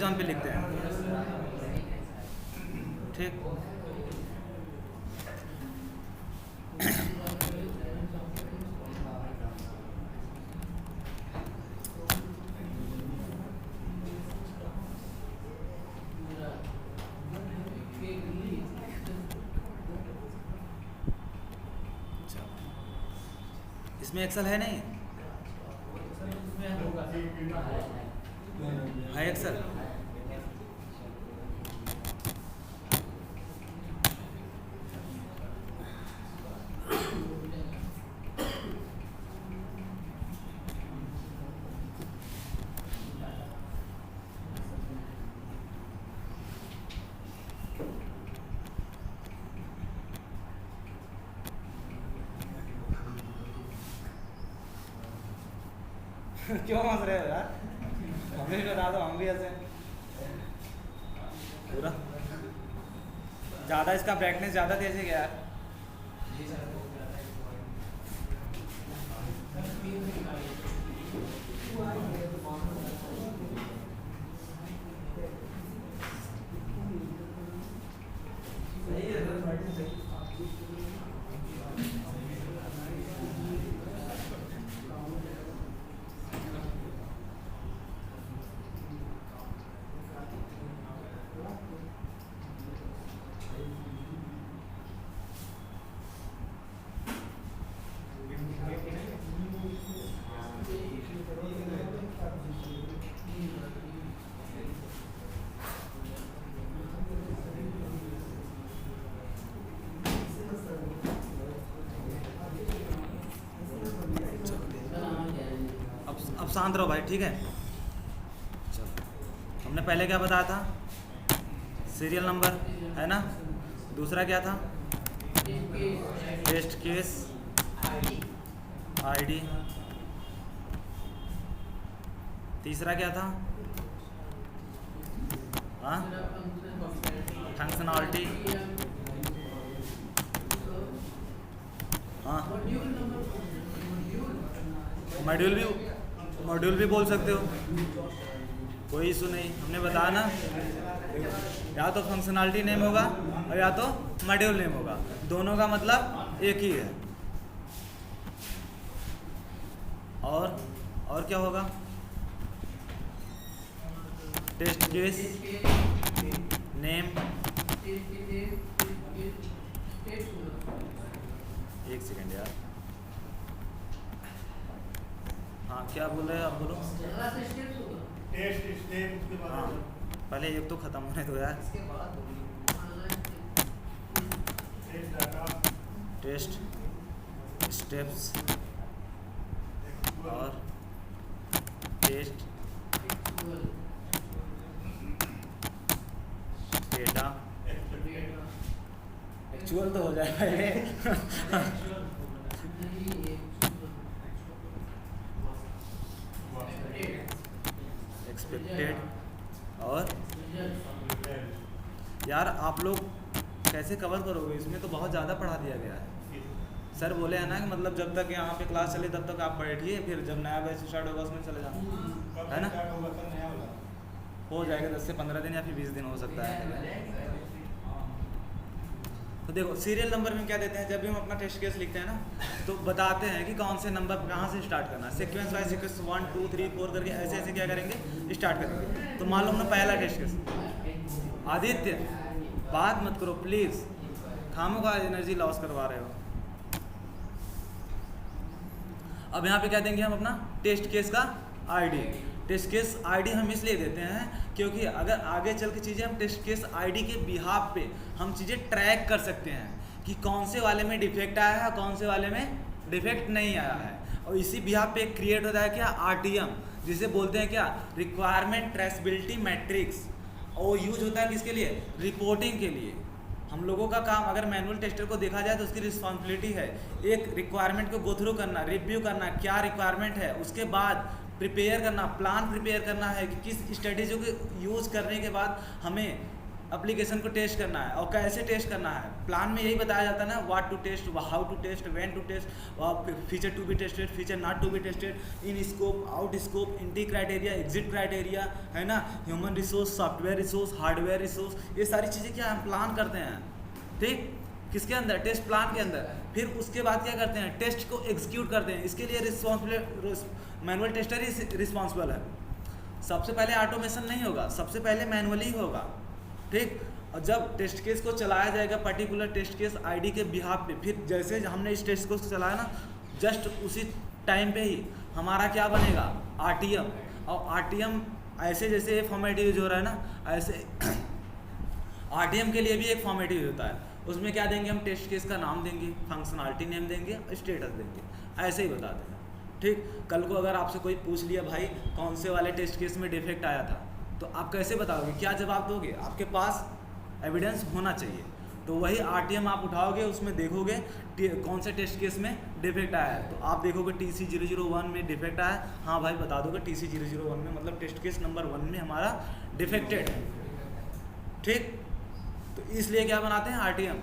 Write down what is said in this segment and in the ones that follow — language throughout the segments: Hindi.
अमेजोन पे लिखते हैं, ठीक। इसमें एक्सेल है नहीं, है एक्सेल। क्यों हंस रहे हो यार, हमें भी बता दो, हम भी हंसे पूरा। ज़्यादा इसका ब्राइटनेस ज़्यादा तेज है क्या यार? अब शांत रहो भाई, ठीक है। चलो, हमने पहले क्या बताया था? सीरियल नंबर है ना, दूसरा क्या था? टेस्ट केस आईडी, तीसरा क्या था? हाँ, फंक्शनलिटी, हाँ, मॉड्यूल भी बोल सकते हो, कोई इशू नहीं। हमने बताया ना, या तो फंक्शनलिटी नेम होगा और या तो मॉड्यूल नेम होगा, दोनों का मतलब एक ही है। और क्या होगा? टेस्ट केस नेम, एक सेकेंड यार, हाँ क्या बोल रहे हैं आप, बोलो। हाँ, पहले एक तो खत्म होने दो यार। टेस्ट स्टेप्स और टेस्ट डेटा, एक्चुअल तो हो जाए पहले। एक्सपेक्टेड और यार आप लोग कैसे कवर करोगे, इसमें तो बहुत ज़्यादा पढ़ा दिया गया है। सर बोले हैं ना कि मतलब जब तक यहाँ पे क्लास चले तब तक आप बैठिए, फिर जब नया बैच स्टार्ट होगा उसमें चले जाना, है ना। हो जाएगा 10 से 15 दिन या फिर 20 दिन हो सकता है। तो देखो सीरियल नंबर में क्या देते हैं, जब भी हम अपना टेस्ट केस लिखते हैं ना तो बताते हैं कि कौन से नंबर कहाँ से स्टार्ट करना है, सीक्वेंस वाइज सीक्वेंस 1 2 3 4 करके ऐसे ऐसे क्या करेंगे, स्टार्ट करेंगे। तो मान लो हमने पहला टेस्ट केस, आदित्य बात मत करो प्लीज़, खामोखा एनर्जी लॉस करवा रहे हो। अब यहाँ पे क्या देंगे हम अपना टेस्ट केस का आईडी। टेस्ट केस आईडी हम इसलिए देते हैं क्योंकि अगर आगे चल के चीज़ें हम टेस्ट केस आईडी के बिहाफ पे हम चीज़ें ट्रैक कर सकते हैं कि कौन से वाले में डिफेक्ट आया है, कौन से वाले में डिफेक्ट नहीं आया है। और इसी बिहाफ पे क्रिएट होता है क्या, आरटीएम, जिसे बोलते हैं क्या, रिक्वायरमेंट ट्रेसेबिलिटी मैट्रिक्स। और यूज होता है किसके लिए, रिपोर्टिंग के लिए। हम लोगों का काम, अगर मैनुअल टेस्टर को देखा जाए तो उसकी रिस्पॉन्सिबिलिटी है एक रिक्वायरमेंट को गो थ्रू करना, रिव्यू करना, क्या रिक्वायरमेंट है, उसके बाद प्रिपेयर करना, प्लान प्रिपेयर करना है कि किस स्ट्रेटेजी को यूज़ करने के बाद हमें एप्लीकेशन को टेस्ट करना है। और कैसे टेस्ट करना है, प्लान में यही बताया जाता है ना, what to test, how to test, when to test, feature to be tested, feature not to be tested, in scope, out scope, entry criteria, exit criteria, है ना, human resource, software resource, hardware resource, ये सारी चीज़ें क्या हम प्लान करते हैं, ठीक, किसके अंदर, टेस्ट प्लान के अंदर। फिर उसके बाद क्या करते हैं, टेस्ट को एग्जीक्यूट करते हैं। इसके लिए रिस्पॉन्सिबल मैनुअल टेस्टर ही रिस्पॉन्सिबल है। सबसे पहले ऑटोमेशन नहीं होगा, सबसे पहले मैनुअली ही होगा, ठीक। और जब टेस्ट केस को चलाया जाएगा पर्टिकुलर टेस्ट केस आईडी के बिहाफ पे, फिर जैसे हमने इस टेस्ट केस को चलाया ना, जस्ट उसी टाइम पे ही हमारा क्या बनेगा, आरटीएम। और आरटीएम ऐसे जैसे फॉर्मेट यूज हो रहा है ना, ऐसे आरटीएम के लिए भी एक फॉर्मेट यूज होता है। उसमें क्या देंगे हम, टेस्ट केस का नाम देंगे, फंक्शनलिटी नेम देंगे, स्टेटस देंगे, ऐसे ही बता देंगे, ठीक। कल को अगर आपसे कोई पूछ लिया भाई कौन से वाले टेस्ट केस में डिफेक्ट आया था, तो आप कैसे बताओगे, क्या जवाब दोगे, आपके पास एविडेंस होना चाहिए। तो वही आरटीएम आप उठाओगे, उसमें देखोगे कौन से टेस्ट केस में डिफेक्ट आया है। तो आप देखोगे TC001 में डिफेक्ट आया, हाँ भाई बता दोगे TC001 में, मतलब टेस्ट केस नंबर 1 में हमारा डिफेक्टेड है, ठीक। तो इसलिए क्या बनाते हैं, आरटीएम।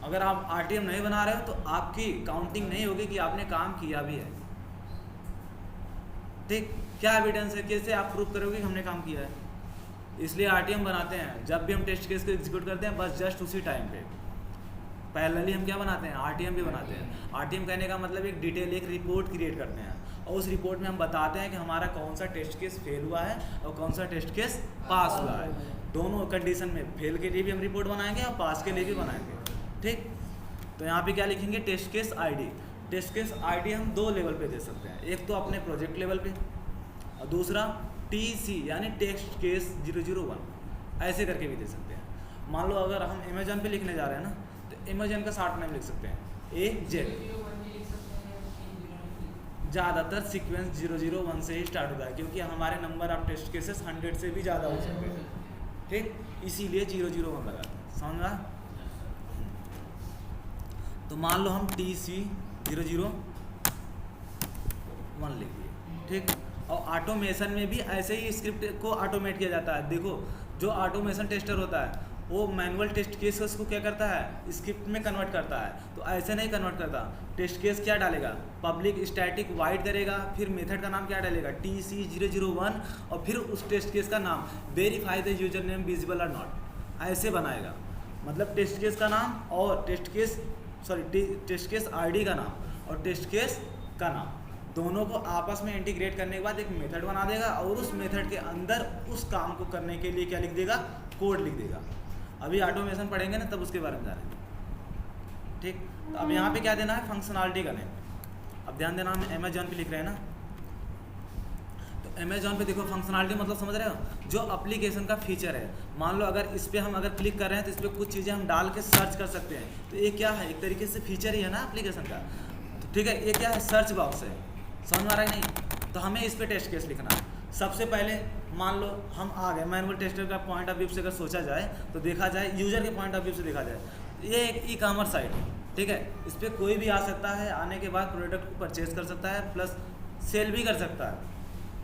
अगर आप आरटीएम नहीं बना रहे हो तो आपकी काउंटिंग नहीं होगी कि आपने काम किया भी है, ठीक। क्या एविडेंस है, कैसे आप प्रूव करोगे कि हमने काम किया है। इसलिए आरटीएम बनाते हैं। जब भी हम टेस्ट केस को एग्जीक्यूट करते हैं, बस जस्ट उसी टाइम पे पैरेलली हम क्या बनाते हैं, आरटीएम भी बनाते हैं। आरटीएम कहने का मतलब एक डिटेल, एक रिपोर्ट क्रिएट करते हैं, और उस रिपोर्ट में हम बताते हैं कि हमारा कौन सा टेस्ट केस फेल हुआ है और कौन सा टेस्ट केस पास हुआ है। दोनों कंडीशन में, फेल के लिए भी हम रिपोर्ट बनाएंगे और पास के लिए भी बनाएंगे, ठीक। तो यहाँ पे क्या लिखेंगे, test case ID. Test case ID हम 2 लेवल पे दे सकते हैं, एक तो अपने प्रोजेक्ट लेवल पे और दूसरा TC यानी टेस्ट केस 001, ऐसे करके भी दे सकते हैं। मान लो अगर हम अमेजन पे लिखने जा रहे हैं ना, तो अमेजन का शॉर्ट नेम लिख सकते हैं AJ। ज़्यादातर सीक्वेंस 001 से ही स्टार्ट होता है, क्योंकि हमारे नंबर ऑफ टेस्ट केसेस 100 से भी ज़्यादा हो सकते हैं, ठीक, इसीलिए 001 लगाते हैं, समझ रहा। तो मान लो हम TC001 लिख दिए, ठीक। और ऑटोमेशन में भी ऐसे ही स्क्रिप्ट को ऑटोमेट किया जाता है। देखो, जो ऑटोमेशन टेस्टर होता है वो मैनुअल टेस्ट केस को क्या करता है, स्क्रिप्ट में कन्वर्ट करता है। तो ऐसे नहीं कन्वर्ट करता, टेस्ट केस क्या डालेगा, पब्लिक स्टैटिक वाइड करेगा, फिर मेथड का नाम क्या डालेगा, TC001, और फिर उस टेस्ट केस का नाम verify the user name visible और नॉट, ऐसे बनाएगा। मतलब टेस्ट केस का नाम और टेस्ट केस आईडी का नाम और टेस्ट केस का नाम दोनों को आपस में इंटीग्रेट करने के बाद एक मेथड बना देगा, और उस मेथड के अंदर उस काम को करने के लिए क्या लिख देगा, कोड लिख देगा। अभी ऑटोमेशन पढ़ेंगे ना, तब उसके बारे में जानेंगे, ठीक। तो अब यहाँ पे क्या देना है, फंक्शनलिटी का नेम। अब ध्यान देना, हम अमेजॉन पे लिख रहे हैं ना, तो अमेजॉन पे देखो फंक्शनलिटी मतलब समझ रहे हो, जो एप्लीकेशन का फीचर है। मान लो अगर इस पर हम अगर क्लिक कर रहे हैं तो इस पर कुछ चीज़ें हम डाल के सर्च कर सकते हैं, तो ये क्या है, एक तरीके से फीचर ही है ना एप्लीकेशन का, तो ठीक है। ये क्या है, सर्च बॉक्स है, समझ में आ रहा है नहीं। तो हमें इस पर टेस्ट केस लिखना है। सबसे पहले मान लो हम आ गए, मैनुअल टेस्टर का पॉइंट ऑफ व्यू से अगर सोचा जाए, तो देखा जाए यूजर के पॉइंट ऑफ व्यू से देखा जाए, ये एक ई-कॉमर्स साइट है, ठीक है। इस पर कोई भी आ सकता है, आने के बाद प्रोडक्ट को परचेज कर सकता है, प्लस सेल भी कर सकता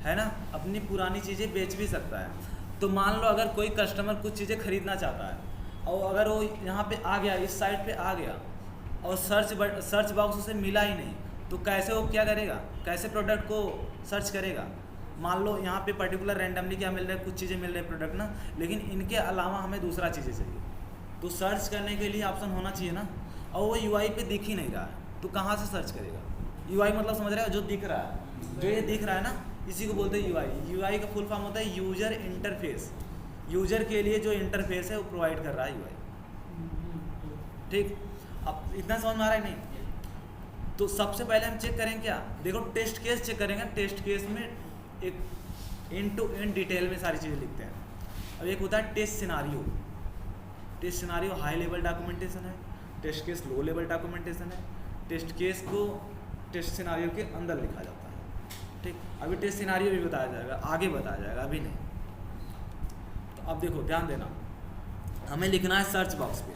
है ना, अपनी पुरानी चीज़ें बेच भी सकता है। तो मान लो अगर कोई कस्टमर कुछ चीज़ें खरीदना चाहता है, और अगर वो यहाँ पे आ गया, इस साइट पे आ गया, और सर्च बॉक्स उसे मिला ही नहीं, तो कैसे वो क्या करेगा, कैसे प्रोडक्ट को सर्च करेगा। मान लो यहाँ पे पर्टिकुलर रैंडमली क्या मिल रहा है, कुछ चीज़ें मिल रही है प्रोडक्ट ना, लेकिन इनके अलावा हमें दूसरा चीज़ें चाहिए, तो सर्च करने के लिए ऑप्शन होना चाहिए ना, और वो UI पे दिख ही नहीं रहा है, तो कहाँ से सर्च करेगा। UI मतलब समझ रहे हो, जो दिख रहा है, जो ये दिख रहा है ना, इसी को बोलते हैं UI। UI का फुल फॉर्म होता है यूजर इंटरफेस। यूजर के लिए जो इंटरफेस है वो प्रोवाइड कर रहा है UI, ठीक। अब इतना समझ में आ रहा है नहीं। तो सबसे पहले हम चेक करें क्या, देखो टेस्ट केस चेक करेंगे। टेस्ट केस में एक एंड टू एंड डिटेल में सारी चीज़ें लिखते हैं। अब एक होता है test scenario. Test scenario high level documentation है, test case low level documentation है। टेस्ट केस को टेस्ट सिनारियो के अंदर लिखा जाता है, ठीक। अभी टेस्ट सिनारियो भी बताया जाएगा, आगे बताया जाएगा, अभी नहीं। तो अब देखो ध्यान देना, हमें लिखना है सर्च बॉक्स पे।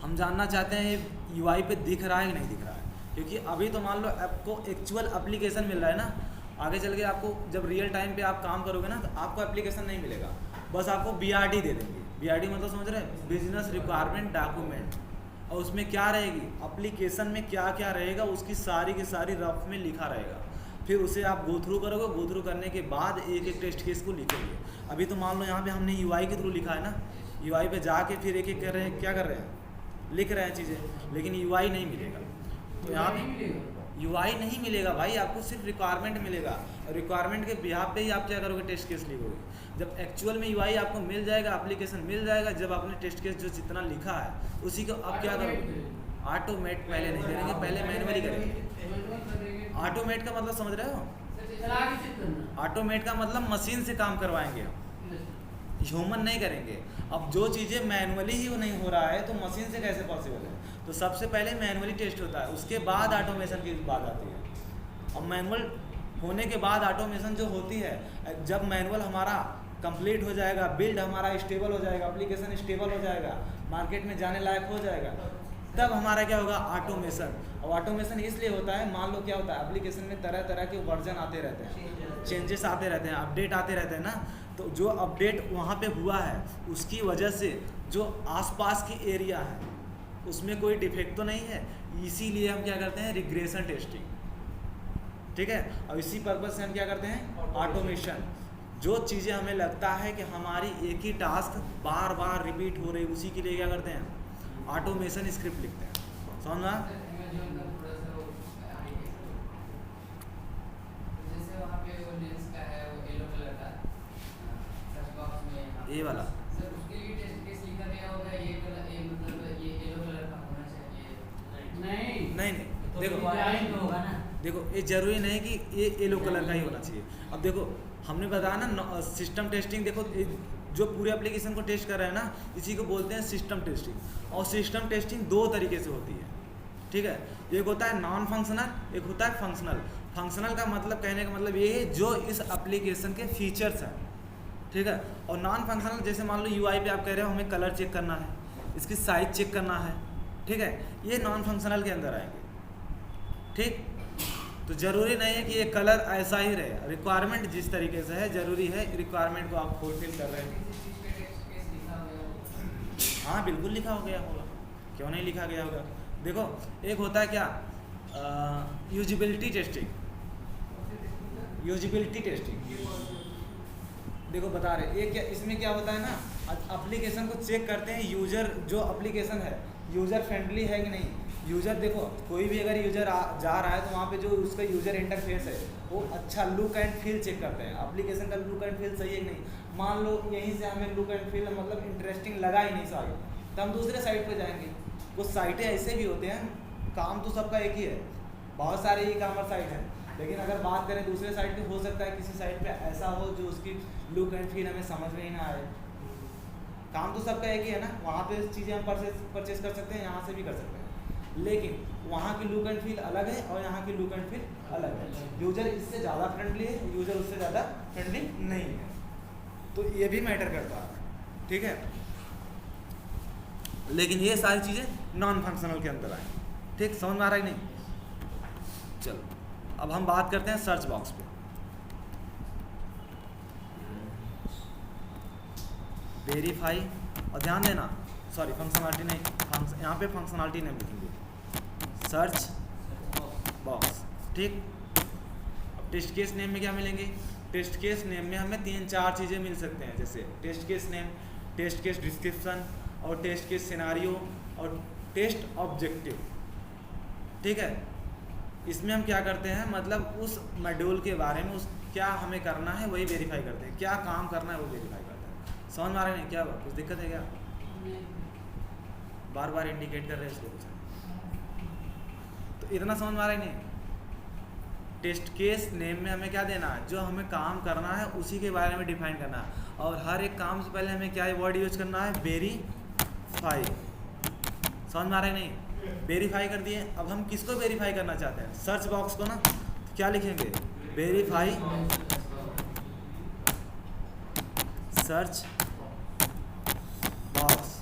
हम जानना चाहते हैं UI पे दिख रहा है कि नहीं दिख रहा है, क्योंकि अभी तो मान लो आपको एक्चुअल एप्लीकेशन मिल रहा है ना, आगे चल के आपको जब रियल टाइम पे आप काम करोगे ना तो आपको एप्लीकेशन नहीं मिलेगा, बस आपको BRD दे देंगे। BRD मतलब समझ रहे हैं, बिजनेस रिक्वायरमेंट डॉक्यूमेंट। और उसमें क्या रहेगी, एप्लीकेशन में क्या क्या रहेगा उसकी सारी की सारी रफ में लिखा रहेगा। फिर उसे आप गो थ्रू करोगे, गो थ्रू करने के बाद एक एक टेस्ट केस को लिखेंगे। अभी तो मान लो यहाँ पे हमने UI के थ्रू लिखा है ना, UI पे जाके फिर एक एक कर रहे हैं, क्या कर रहे हैं, लिख रहे हैं चीज़ें, लेकिन UI नहीं मिलेगा। तो यहाँ पे UI नहीं मिलेगा भाई, आपको सिर्फ रिक्वायरमेंट मिलेगा। रिक्वायरमेंट के बिहाफ पे ही आप क्या करोगे, टेस्ट केस लिखोगे। जब एक्चुअल में UI आपको मिल जाएगा, एप्लीकेशन मिल जाएगा, जब आपने टेस्ट केस जो जितना लिखा है उसी को आप क्या करोगे, ऑटोमेट पहले नहीं करेंगे, पहले मैनुअली करेंगे। ऑटोमेट का मतलब समझ रहे हो, ऑटोमेट का मतलब मशीन से काम करवाएंगे, ह्यूमन नहीं करेंगे। अब जो चीज़ें मैनुअली ही नहीं हो रहा है तो मशीन से कैसे पॉसिबल है। तो सबसे पहले मैनुअली टेस्ट होता है, उसके बाद ऑटोमेशन की बात आती है। अब मैनुअल होने के बाद ऑटोमेशन जो होती है, जब मैनुअल हमारा कंप्लीट हो जाएगा, बिल्ड हमारा स्टेबल हो जाएगा, एप्लीकेशन स्टेबल हो जाएगा, मार्केट में जाने लायक हो जाएगा, तब हमारा क्या होगा, ऑटोमेशन। और ऑटोमेशन इसलिए होता है, मान लो क्या होता है, एप्लीकेशन में तरह तरह के वर्जन आते रहते हैं, चेंजेस आते रहते हैं, अपडेट आते रहते हैं ना। तो जो अपडेट वहाँ पे हुआ है उसकी वजह से जो आसपास की एरिया है उसमें कोई डिफेक्ट तो नहीं है, इसीलिए हम क्या करते हैं, रिग्रेशन टेस्टिंग। ठीक है, और इसी पर्पज से हम क्या करते हैं, ऑटोमेशन। जो चीज़ें हमें लगता है कि हमारी एक ही टास्क बार बार रिपीट हो रही, उसी के लिए क्या करते हैं, ऑटोमेशन स्क्रिप्ट लिखते हैं। समझना, ये वाला सर उसके लिए टेस्ट केस लिखा गया होगा, ये कलर, ये मतलब ये येलो कलर का होना चाहिए। नहीं नहीं तो देखो होगा ना, देखो ये जरूरी नहीं कि ये येलो कलर का ही होना चाहिए। अब देखो हमने बताया ना सिस्टम टेस्टिंग, देखो जो पूरे एप्लीकेशन को टेस्ट कर रहे हैं ना, इसी को बोलते हैं सिस्टम टेस्टिंग। और सिस्टम टेस्टिंग दो तरीके से होती है, ठीक है। एक होता है नॉन फंक्शनल, एक होता है फंक्शनल। फंक्शनल का मतलब, कहने का मतलब ये है जो इस एप्लीकेशन के फीचर्स हैं, ठीक है। और नॉन फंक्शनल जैसे मान लो UI पे आप कह रहे हो हमें कलर चेक करना है, इसकी साइज चेक करना है, ठीक है, ये नॉन फंक्शनल के अंदर आएंगे। ठीक, तो ज़रूरी नहीं है कि ये कलर ऐसा ही रहे, रिक्वायरमेंट जिस तरीके से है ज़रूरी है रिक्वायरमेंट को आप फुलफिल कर रहे हैं। हाँ बिल्कुल लिखा हो गया होगा, क्यों नहीं लिखा गया होगा। देखो एक होता है क्या, यूजिबिलिटी टेस्टिंग। यूजिबिलिटी टेस्टिंग देखो बता रहे, ये क्या, इसमें क्या होता है ना, एप्लीकेशन को चेक करते हैं यूज़र, जो एप्लीकेशन है यूज़र फ्रेंडली है कि नहीं। यूज़र देखो कोई भी अगर यूज़र जा रहा है तो वहाँ पे जो उसका यूज़र इंटरफेस है वो अच्छा लुक एंड फील चेक करते हैं, एप्लीकेशन का लुक एंड फील सही है कि नहीं। मान लो यहीं से हमें लुक एंड फील मतलब इंटरेस्टिंग लगा ही नहीं साइट, तो हम दूसरे साइट पे जाएंगे। कुछ साइटें ऐसे भी होते हैं, काम तो सबका एक ही है, बहुत सारे ई-कॉमर्स साइट हैं, लेकिन अगर बात करें दूसरे साइट पे, हो सकता है किसी साइट पे ऐसा हो जो उसकी लुक एंड फील हमें समझ में ही ना आए। काम तो सबका एक ही है ना, वहाँ पे चीज़ें हम परचेज कर सकते हैं, यहाँ से भी कर सकते हैं, लेकिन वहाँ की लुक एंड फील अलग है और यहाँ की लुक एंड फील अलग है। यूज़र इससे ज़्यादा फ्रेंडली है, यूज़र उससे ज़्यादा फ्रेंडली नहीं है, तो ये भी मैटर करता है, ठीक है। लेकिन ये सारी चीज़ें नॉन फंक्शनल के अंदर आए, ठीक, समझ में आ रहा है कि नहीं। चलो अब हम बात करते हैं सर्च बॉक्स पे। वेरीफाई, और ध्यान देना, सॉरी फंक्शनलिटी नहीं, यहाँ पे फंक्शनलिटी नहीं लिखेंगे, सर्च बॉक्स, ठीक। अब टेस्ट केस नेम में क्या मिलेंगे, टेस्ट केस नेम में हमें 3-4 चीज़ें मिल सकते हैं, जैसे test case name, test case description, और टेस्ट केस सिनारियो, और टेस्ट ऑब्जेक्टिव, ठीक है। इसमें हम क्या करते हैं, मतलब उस मॉड्यूल के बारे में, उस क्या हमें करना है वही वेरीफाई करते हैं, क्या काम करना है वो वेरीफाई करते हैं। समझ में आ रहा है नहीं, क्या कुछ दिक्कत है क्या, बार बार इंडिकेट कर रहे हैं इसको, तो इतना समझ में आ रहा है नहीं। टेस्ट केस नेम में हमें क्या देना है, जो हमें काम करना है उसी के बारे में डिफाइन करना है, और हर एक काम से पहले हमें क्या वर्ड यूज करना है, वेरीफाई। समझ में आ रहा है नहीं, वेरीफाई कर दिए। अब हम किसको वेरीफाई करना चाहते हैं, सर्च बॉक्स को ना, तो क्या लिखेंगे, वेरीफाई सर्च बॉक्स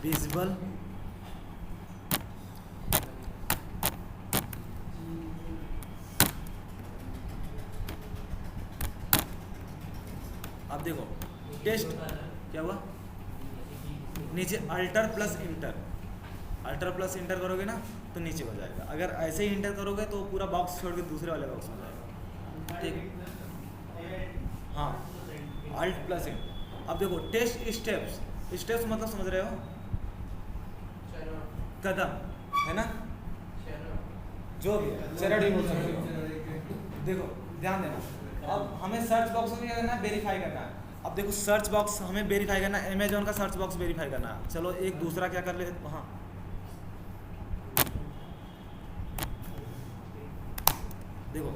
विजिबल अब देखो टेस्ट क्या हुआ, नीचे अल्टर प्लस इंटर करोगे ना तो नीचे हो जाएगा। अगर ऐसे ही इंटर करोगे तो पूरा बॉक्स छोड़ के दूसरे वाले बॉक्स में जाएगा। ठीक, हाँ, अल्ट प्लस इंट। अब देखो टेस्ट स्टेप्स मतलब समझ रहे हो, कदम है ना, जो भी है चरण ही बोल सकते हो। देखो ध्यान देना, अब हमें सर्च बॉक्स में क्या करना है, वेरीफाई करना है। अब देखो सर्च बॉक्स हमें वेरीफाई करना है, अमेजोन का सर्च बॉक्स वेरीफाई करना है। चलो एक दूसरा क्या कर ले, हाँ देखो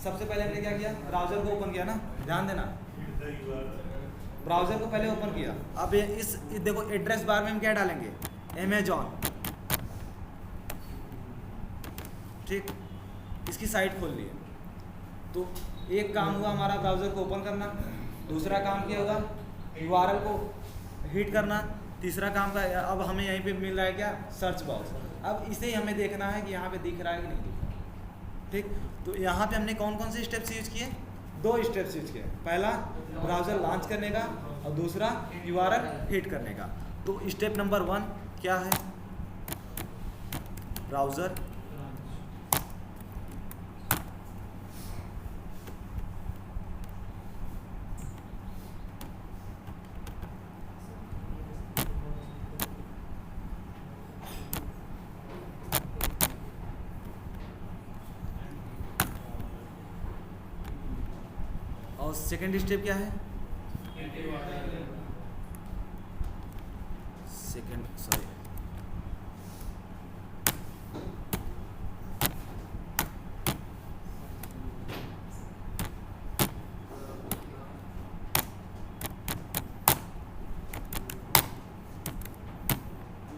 सबसे पहले हमने क्या किया, ब्राउजर को ओपन किया ना, ध्यान देना, ब्राउजर को पहले ओपन किया। अब इस देखो एड्रेस बार में हम क्या डालेंगे, अमेजोन, ठीक, इसकी साइट खोल ली। तो एक काम हुआ हमारा ब्राउजर को ओपन करना, दूसरा काम क्या होगा, यूआरएल को हिट करना, तीसरा काम का अब हमें यहीं पे मिल रहा है क्या, सर्च बॉक्स। अब इसे ही हमें देखना है कि यहाँ पे दिख रहा है कि नहीं दिख रहा है। ठीक, तो यहाँ पे हमने कौन कौन से स्टेप्स यूज किए, 2 स्टेप्स यूज किए, पहला ब्राउजर लॉन्च करने का और दूसरा यूआरएल हिट करने का। तो स्टेप नंबर 1 क्या है, ब्राउजर और सेकेंड स्टेप क्या है, सेकेंड सॉरी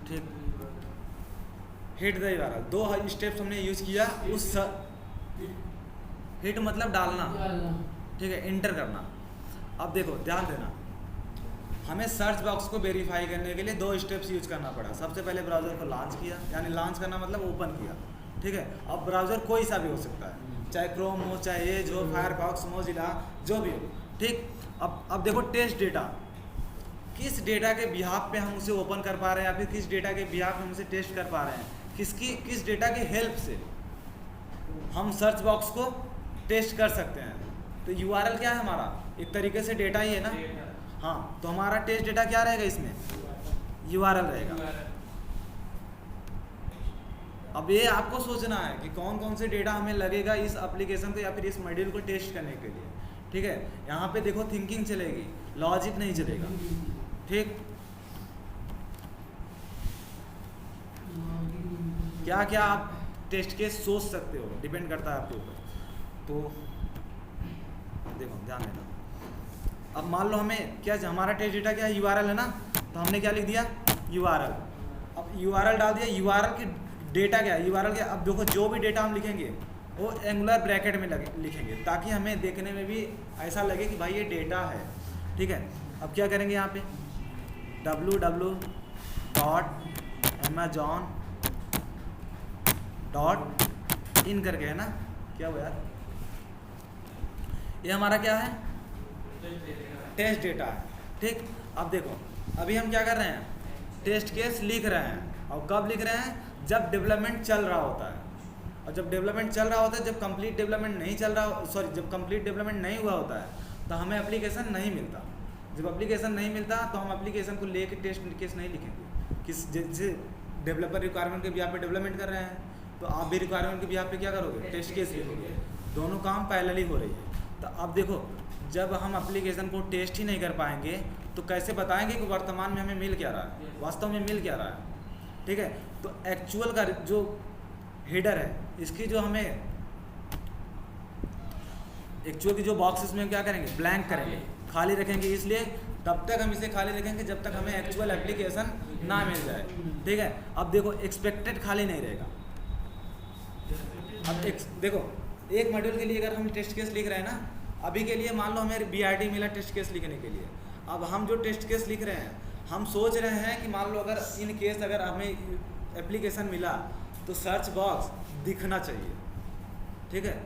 ठीक, हिट द यूआरएल। 2 स्टेप्स हमने यूज किया, उस हिट मतलब डालना, ठीक है, इंटर करना। अब देखो ध्यान देना, हमें सर्च बॉक्स को वेरीफाई करने के लिए 2 स्टेप्स यूज करना पड़ा। सबसे पहले ब्राउज़र को लॉन्च किया, यानी लॉन्च करना मतलब ओपन किया, ठीक है। अब ब्राउज़र कोई सा भी हो सकता है, चाहे क्रोम हो, चाहे एज हो, फायरफॉक्स, मोजिला, जो भी हो, ठीक। अब देखो टेस्ट डेटा, किस डेटा के बिहाफ पे हम उसे ओपन कर पा रहे हैं, या फिर किस डेटा के बिहाफ पे हम उसे टेस्ट कर पा रहे हैं, किस डेटा की हेल्प से हम सर्च बॉक्स को टेस्ट कर सकते हैं। तो यूआरएल क्या है हमारा, एक तरीके से डेटा ही है ना, हाँ। तो हमारा टेस्ट डेटा क्या रहेगा, इसमें यूआरएल रहेगा। अब ये आपको सोचना है कि कौन कौन से डेटा हमें लगेगा इस एप्लीकेशन को या फिर इस मॉड्यूल को टेस्ट करने के लिए, ठीक है। यहाँ पे देखो थिंकिंग चलेगी, लॉजिक नहीं चलेगा, ठीक। क्या क्या आप टेस्ट केस सोच सकते हो, डिपेंड करता है आपके ऊपर। तो देखो ध्यान देना, अब मान लो हमें क्या, हमारा टेस्ट डेटा क्या है, यूआरएल है ना, तो हमने क्या लिख दिया, यूआरएल। अब यूआरएल डाल दिया, यूआरएल की डेटा क्या है, यूआरएल क्या। अब देखो जो भी डेटा हम लिखेंगे वो एंगुलर ब्रैकेट में लिखेंगे, ताकि हमें देखने में भी ऐसा लगे कि भाई ये डेटा है, ठीक है। अब क्या करेंगे, यहाँ पे www.amazon.in करके है ना, क्या हुआ यार, ये हमारा क्या है, टेस्ट डेटा है, ठीक। अब देखो अभी हम क्या कर रहे हैं, टेस्ट केस लिख रहे हैं। और कब लिख रहे हैं, जब डेवलपमेंट चल रहा होता है। और जब डेवलपमेंट चल रहा होता है, जब कंप्लीट डेवलपमेंट नहीं चल रहा, सॉरी, जब कंप्लीट डेवलपमेंट नहीं हुआ होता है तो हमें एप्लीकेशन नहीं मिलता। जब एप्लीकेशन नहीं मिलता तो हम एप्लीकेशन को लेके टेस्ट केस नहीं लिखेंगे। किस जैसे डेवलपर रिक्वायरमेंट के बिहाफ पे डेवलपमेंट कर रहे हैं, तो आप भी रिक्वायरमेंट के बिहाफ पे क्या करोगे, टेस्ट केस लिखोगे। दोनों काम पैरेलली हो रही है। तो अब देखो जब हम एप्लीकेशन को टेस्ट ही नहीं कर पाएंगे तो कैसे बताएंगे कि वर्तमान में हमें मिल क्या रहा है, वास्तव में मिल क्या रहा है, ठीक है। तो एक्चुअल का जो हेडर है, इसकी जो हमें एक्चुअल की जो बॉक्स इसमें क्या करेंगे, ब्लैंक करेंगे, खाली रखेंगे। इसलिए तब तक हम इसे खाली रखेंगे जब तक हमें एक्चुअल एप्लीकेशन ना मिल जाए, ठीक है। अब देखो एक्सपेक्टेड खाली नहीं रहेगा। अब देखो एक मॉड्यूल के लिए अगर हम टेस्ट केस लिख रहे हैं ना, अभी के लिए मान लो हमें BRT मिला टेस्ट केस लिखने के लिए। अब हम जो टेस्ट केस लिख रहे हैं, हम सोच रहे हैं कि मान लो अगर इन केस अगर हमें एप्लीकेशन मिला तो सर्च बॉक्स दिखना चाहिए, ठीक है।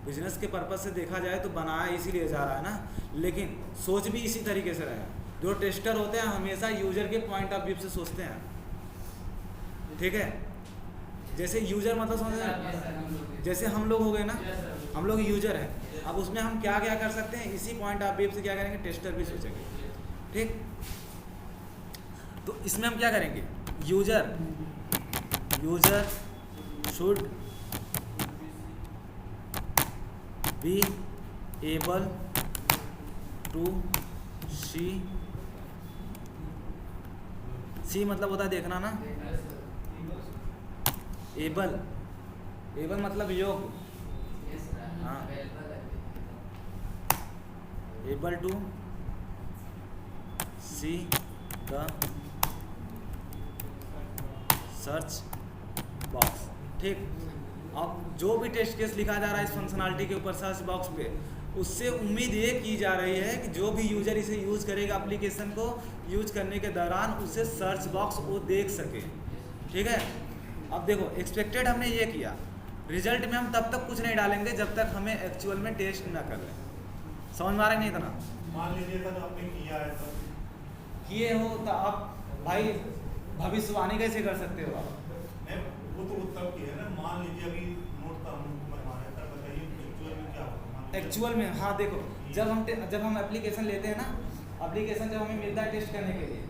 बिजनेस के पर्पज से देखा जाए तो बनाया इसीलिए जा रहा है ना, लेकिन सोच भी इसी तरीके से रहे। जो टेस्टर होते हैं हमेशा यूजर के पॉइंट ऑफ व्यू से सोचते हैं, ठीक है। जैसे यूजर मतलब समझ रहे हैं, जैसे हम लोग हो गए ना, हम लोग यूजर हैं, अब उसमें हम क्या क्या कर सकते हैं, इसी पॉइंट ऑफ व्यू से क्या करेंगे, टेस्टर भी सोचेंगे, ठीक। तो इसमें हम क्या करेंगे, user should be able to see मतलब होता है देखना ना, एबल मतलब योग्य, हाँ, able to see the search box, ठीक। अब जो भी टेस्ट केस लिखा जा रहा है इस फंक्शनलिटी के ऊपर सर्च बॉक्स पे, उससे उम्मीद ये की जा रही है कि जो भी यूजर इसे यूज़ करेगा एप्लीकेशन को यूज करने के दौरान उसे सर्च बॉक्स वो देख सके, ठीक है। अब देखो एक्सपेक्टेड हमने ये किया, रिजल्ट में हम तब तक कुछ नहीं डालेंगे जब तक हमें एक्चुअल में टेस्ट ना कर लें। समझ में आ रहा है नहीं इतना? मान लीजिए था तो आपने किया है तो किए हो तो आप भाई भविष्यवाणी कैसे कर सकते हो आप? वो तो तब किया है ना, मान लीजिए अभी नोट का बनवाना था, बताइए एक्चुअल में क्या होगा? एक्चुअल में हाँ देखो, जब हम एप्लीकेशन लेते हैं ना, एप्लीकेशन जब हमें मिलता है टेस्ट करने के लिए,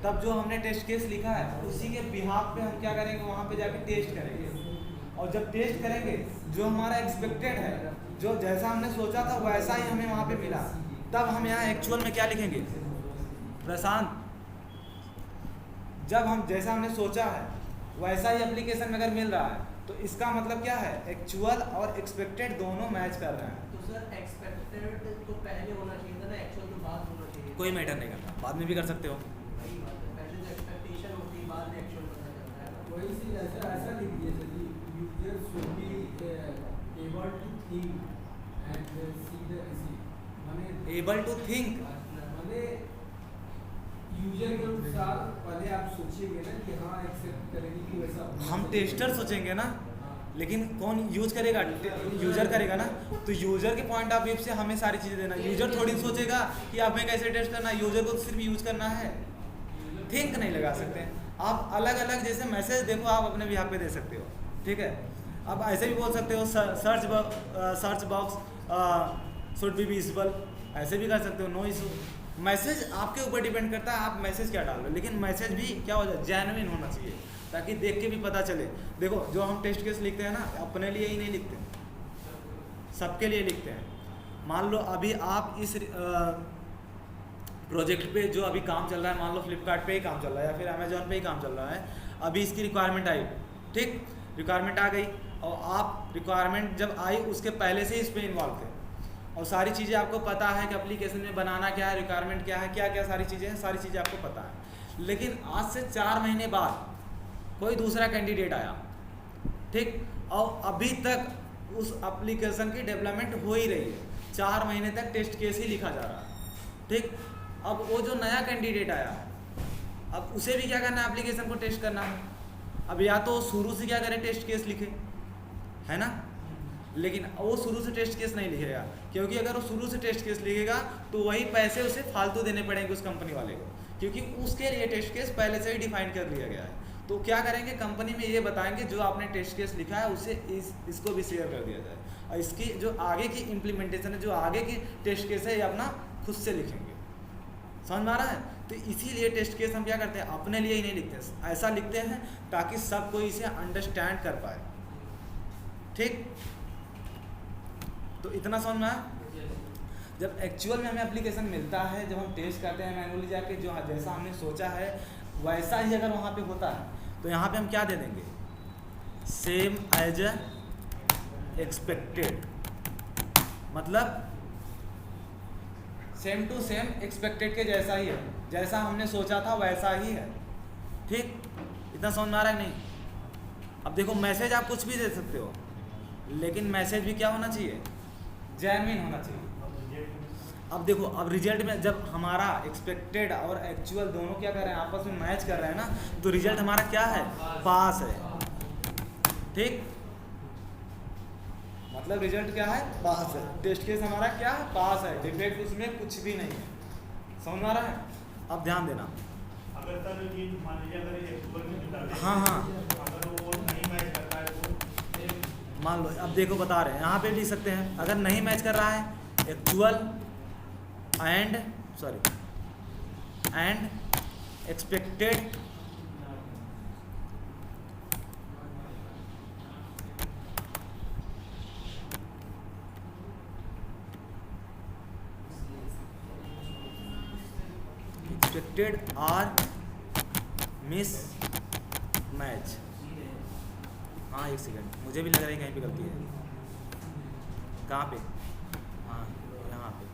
तब जो हमने टेस्ट केस लिखा है उसी के बिहाफ पे हम क्या करेंगे, वहाँ पे जाके टेस्ट करेंगे। और जब टेस्ट करेंगे जो हमारा एक्सपेक्टेड है, जो जैसा हमने सोचा था वैसा ही हमें वहाँ पे मिला, तब हम यहाँ एक्चुअल में क्या लिखेंगे, प्रशांत, जब हम जैसा हमने सोचा है वैसा ही एप्लीकेशन में अगर मिल रहा है तो इसका मतलब क्या है, एक्चुअल और एक्सपेक्टेड दोनों मैच कर रहे हैं। तो सर एक्सपेक्टेड तो पहले होना चाहिए था ना, एक्चुअल तो बाद होना चाहिए। कोई मैटर नहीं करता, बाद में भी कर सकते हो। वही बात है, पहले जो एक्सपेक्टेशन होती है बाद में एक्चुअल पता चलता है। वही चीज ऐसा लिख दिया था कि user should be able to think and see the माने एबल टू थिंक माने यूजर के अनुसार पहले आप सोचिएगा ना कि हाँ एक्सेप्ट करेंगे कि वैसा हम टेस्टर सोचेंगे ना, लेकिन कौन यूज करेगा, यूजर करेगा ना। तो यूजर के पॉइंट ऑफ व्यू से हमें सारी चीज़ें देना, यूजर थोड़ी सोचेगा कि हमें कैसे टेस्ट करना है, यूजर को तो सिर्फ यूज करना है, थिंक नहीं लगा सकते। आप अलग अलग जैसे मैसेज देखो आप अपने बिहाफ पे दे सकते हो, ठीक है। अब ऐसे भी बोल सकते हो search box should be visible, ऐसे भी कर सकते हो, नो इशू। मैसेज आपके ऊपर डिपेंड करता है आप मैसेज क्या डाल रहे हो, लेकिन मैसेज भी क्या हो जाए, जेन्युइन होना चाहिए, ताकि देख के भी पता चले। देखो जो हम टेस्ट केस लिखते हैं ना, अपने लिए ही नहीं लिखते, सबके लिए लिखते हैं। मान लो अभी आप इस प्रोजेक्ट पे जो अभी काम चल रहा है, मान लो फ्लिपकार्ट पे ही काम चल रहा है या फिर अमेजोन पे ही काम चल रहा है, अभी इसकी रिक्वायरमेंट आई, ठीक, रिक्वायरमेंट आ गई और आप रिक्वायरमेंट जब आई उसके पहले से इस पर इन्वॉल्व थे और सारी चीज़ें आपको पता है कि एप्लीकेशन में बनाना क्या है, रिक्वायरमेंट क्या है, क्या क्या सारी चीज़ें हैं, सारी चीज़ें आपको पता है। लेकिन आज से 4 महीने बाद कोई दूसरा कैंडिडेट आया, ठीक, और अभी तक उस एप्लीकेशन की डेवलपमेंट हो ही रही है, 4 महीने तक टेस्ट केस ही लिखा जा रहा है, ठीक। अब वो जो नया कैंडिडेट आया, अब उसे भी क्या करना है, एप्लीकेशन को टेस्ट करना है। अब या तो शुरू से क्या करे, टेस्ट केस लिखे, है ना, लेकिन वो शुरू से टेस्ट केस नहीं लिखेगा, क्योंकि अगर वो शुरू से टेस्ट केस लिखेगा तो वही पैसे उसे फालतू देने पड़ेंगे उस कंपनी वाले को, क्योंकि उसके लिए टेस्ट केस पहले से ही डिफाइन कर लिया गया है। तो क्या करेंगे, कंपनी में ये बताएंगे जो आपने टेस्ट केस लिखा है उसे इसको भी शेयर कर दिया जाए, और इसकी जो आगे की इम्प्लीमेंटेशन है, जो आगे की टेस्ट केस है, ये अपना खुद से लिखेंगे। समझ में आ रहा है? तो इसीलिए टेस्ट केस हम क्या करते हैं, अपने लिए ही नहीं लिखते, ऐसा लिखते हैं ताकि सब कोई इसे अंडरस्टैंड कर पाए, ठीक। तो इतना समझ में आया। जब एक्चुअल में हमें एप्लीकेशन मिलता है, जब हम टेस्ट करते हैं मैनुअली जाके, जो जैसा हमने सोचा है वैसा ही अगर वहाँ पे होता है तो यहाँ पे हम क्या दे देंगे, सेम एज एक्सपेक्टेड, मतलब सेम टू सेम एक्सपेक्टेड के जैसा ही है, जैसा हमने सोचा था वैसा ही है, ठीक। इतना समझ में आ रहा है नहीं? अब देखो मैसेज आप कुछ भी दे सकते हो, लेकिन मैसेज भी क्या होना चाहिए, जेन्युइन होना चाहिए। अब देखो, अब रिजल्ट में जब हमारा एक्सपेक्टेड और एक्चुअल दोनों क्या कर रहे हैं, आपस में मैच कर रहे हैं ना, तो रिजल्ट हमारा क्या है, पास है, ठीक। मतलब रिजल्ट क्या है, पास है। टेस्ट केस हमारा क्या है, पास है, डिफेक्ट उसमें कुछ भी नहीं है। समझ में आ रहा है? अब ध्यान देना। अगर सर ये मान लीजिए अगर ये एक्चुअल में निकाल दें, हाँ हाँ अगर वो नहीं मैच करता है तो मान लो, अब देखो बता रहे हैं, यहाँ पे लिख सकते हैं अगर नहीं मैच कर रहा है actual and expected are mismatch. हाँ एक सेकंड, मुझे भी लग रहा है कहीं पे गलती है। कहाँ पे? हाँ यहाँ पे,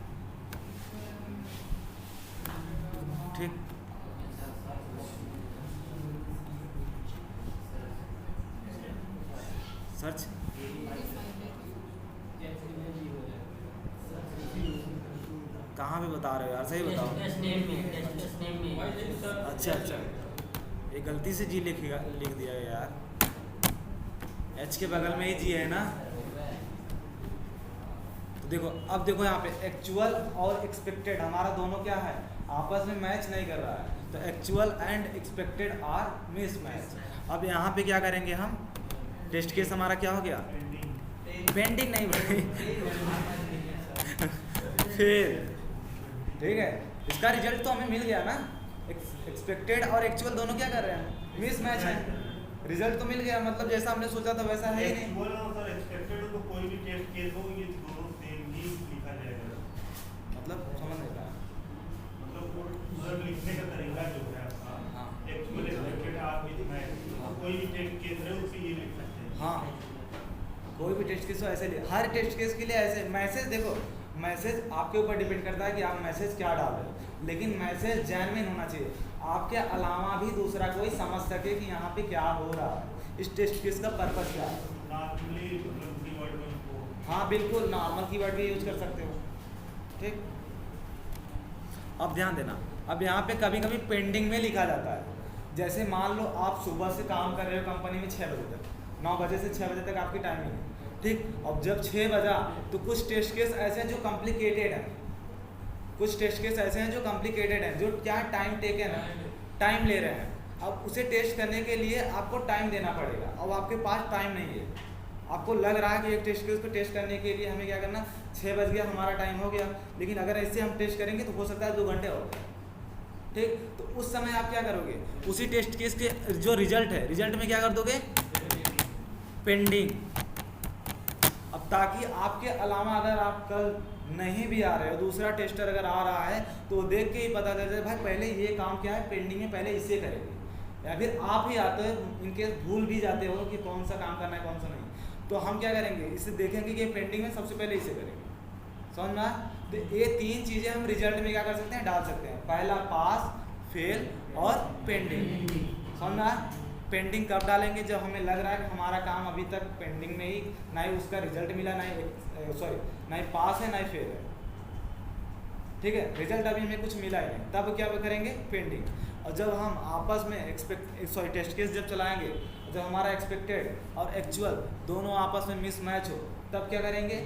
ठीक। सर्च कहाँ पे बता रहे हो यार, सही बताओ। अच्छा अच्छा, ये गलती से जी लिख दिया है यार, एच के बगल में ही जी है ना। तो देखो, अब देखो यहाँ पे एक्चुअल और एक्सपेक्टेड हमारा दोनों क्या है, आपस में मैच नहीं कर रहा है, तो actual and expected are mismatch. अब यहाँ पे क्या करेंगे हम, टेस्ट केस हमारा क्या हो गया, पेंडिंग नहीं भाई फिर ठीक है, इसका रिजल्ट तो हमें मिल गया ना, एक्सपेक्टेड और एक्चुअल दोनों क्या कर रहे हैं, मिस मैच है। रिजल्ट तो मिल गया, मतलब जैसा हमने सोचा था वैसा है ही नहीं। एक्चुअल और सर एक्सपेक्टेड तो कोई भी टेस्ट केस हो ये दोनों सेम ही लिखा जाएगा। मतलब समझ नहीं पाया, मतलब वो मतलब लिखने का तरीका जो है आपका, हाँ एक्चुअल एक्सपेक्टेड आप विद मैच, कोई भी टेस्ट केस है उसे ये लिख सकते हैं। हाँ, कोई भी टेस्ट केस हो ऐसे हर टेस्ट केस के लिए ऐसे मैसेज, देखो मैसेज आपके ऊपर डिपेंड करता है कि आप मैसेज क्या डाल रहे हो, लेकिन मैसेज जेन्युइन होना चाहिए, आपके अलावा भी दूसरा कोई समझ सके कि यहाँ पे क्या हो रहा है, इस टेस्ट केस का पर्पस क्या है। नॉर्मली मतलब कीवर्ड में उनको हाँ बिल्कुल, नॉर्मल कीवर्ड भी यूज कर सकते हो, ठीक। अब ध्यान देना, अब यहाँ पे कभी कभी पेंडिंग में लिखा जाता है, जैसे मान लो आप सुबह से काम कर रहे हो कंपनी में 6 बजे तक, 9 बजे से 6 बजे तक आपकी टाइमिंग है, ठीक। अब जब 6 बजा तो कुछ टेस्ट केस ऐसे हैं जो कॉम्प्लिकेटेड हैं, कुछ टेस्ट केस ऐसे हैं जो कॉम्प्लिकेटेड हैं, जो क्या टाइम टेकन है, टाइम ले रहे हैं। अब उसे टेस्ट करने के लिए आपको टाइम देना पड़ेगा, अब आपके पास टाइम नहीं है, आपको लग रहा है कि एक टेस्ट केस को टेस्ट करने के लिए हमें क्या करना, 6 बज गया हमारा टाइम हो गया, लेकिन अगर ऐसे हम टेस्ट करेंगे तो हो सकता है 2 घंटे और, ठीक। तो उस समय आप क्या करोगे, उसी टेस्ट केस के जो रिजल्ट है, रिजल्ट में क्या कर दोगे, पेंडिंग। अब ताकि आपके अलावा अगर आप कल नहीं भी आ रहे हो, दूसरा टेस्टर अगर आ रहा है तो देख के ही पता चल जाए भाई पहले ये काम क्या है पेंडिंग में, पहले इसे करेंगे, या फिर आप ही आते हो इनके भूल भी जाते हो कि कौन सा काम करना है कौन सा नहीं, तो हम क्या करेंगे, इसे देखेंगे कि पेंडिंग में सबसे पहले इसे करेंगे। समझ में आया? तो ये 3 चीज़ें हम रिजल्ट में क्या कर सकते हैं, डाल सकते हैं, पहला पास, फेल और पेंडिंग। समझ में आया? पेंडिंग कब डालेंगे, जब हमें लग रहा है कि हमारा काम अभी तक पेंडिंग में ही, ना ही उसका रिजल्ट मिला, ना ही पास है ना ही फेल है, ठीक है, रिजल्ट अभी हमें कुछ मिला ही नहीं, तब क्या करेंगे, पेंडिंग। और जब हम आपस में टेस्ट केस जब चलाएंगे, जब हमारा एक्सपेक्टेड और एक्चुअल दोनों आपस में मिस मैच हो, तब क्या करेंगे,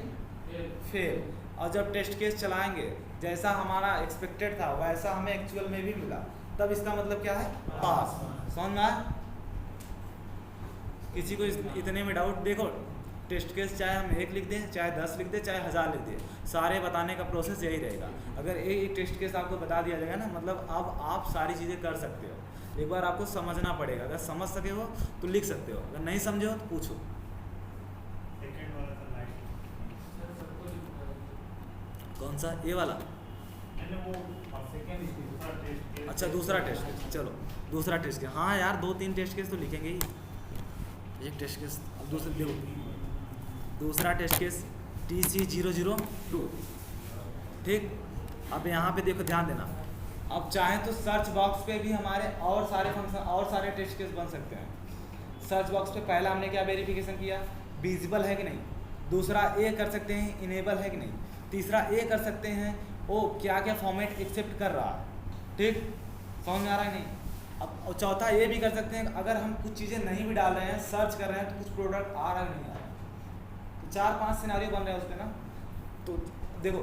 फेल। और जब टेस्ट केस चलाएंगे, जैसा हमारा एक्सपेक्टेड था वैसा हमें एक्चुअल में भी मिला, तब इसका मतलब क्या है, पास। समझ में आया? किसी को इतने में डाउट, देखो टेस्ट केस चाहे हम 1 लिख दें, चाहे 10 लिख दें, चाहे 1000 लिख दें, सारे बताने का प्रोसेस यही रहेगा। अगर एक टेस्ट केस आपको बता दिया जाएगा ना, मतलब अब आप सारी चीज़ें कर सकते हो, एक बार आपको समझना पड़ेगा, अगर समझ सके हो तो लिख सकते हो, अगर नहीं समझे हो तो पूछो। सेकंड वाला था लाइट, कौन सा, ये वाला? मैंने वो सेकंड दूसरा टेस्ट केस, अच्छा दूसरा टेस्ट केस, चलो दूसरा टेस्ट केस, हाँ यार 2-3 टेस्ट केस तो लिखेंगे ही, एक टेस्ट केस। अब दूसरे देखो, दूसरा टेस्ट केस TC002, ठीक। अब यहाँ पे देखो ध्यान देना, अब चाहें तो सर्च बॉक्स पे भी हमारे और सारे फंक्शन और सारे टेस्ट केस बन सकते हैं। सर्च बॉक्स पे पहला हमने क्या वेरिफिकेशन किया, विजिबल है कि नहीं, दूसरा ये कर सकते हैं इनेबल है कि नहीं, तीसरा ये कर सकते हैं वो क्या क्या फॉर्मेट एक्सेप्ट कर रहा है, ठीक। समझ में आ रहा है नहीं? अब और चौथा ये भी कर सकते हैं, अगर हम कुछ चीज़ें नहीं भी डाल रहे हैं, सर्च कर रहे हैं तो कुछ प्रोडक्ट आ रहा है नहीं आ रहा, तो 4-5 सिनारियो बन रहे हैं उस पर ना। तो देखो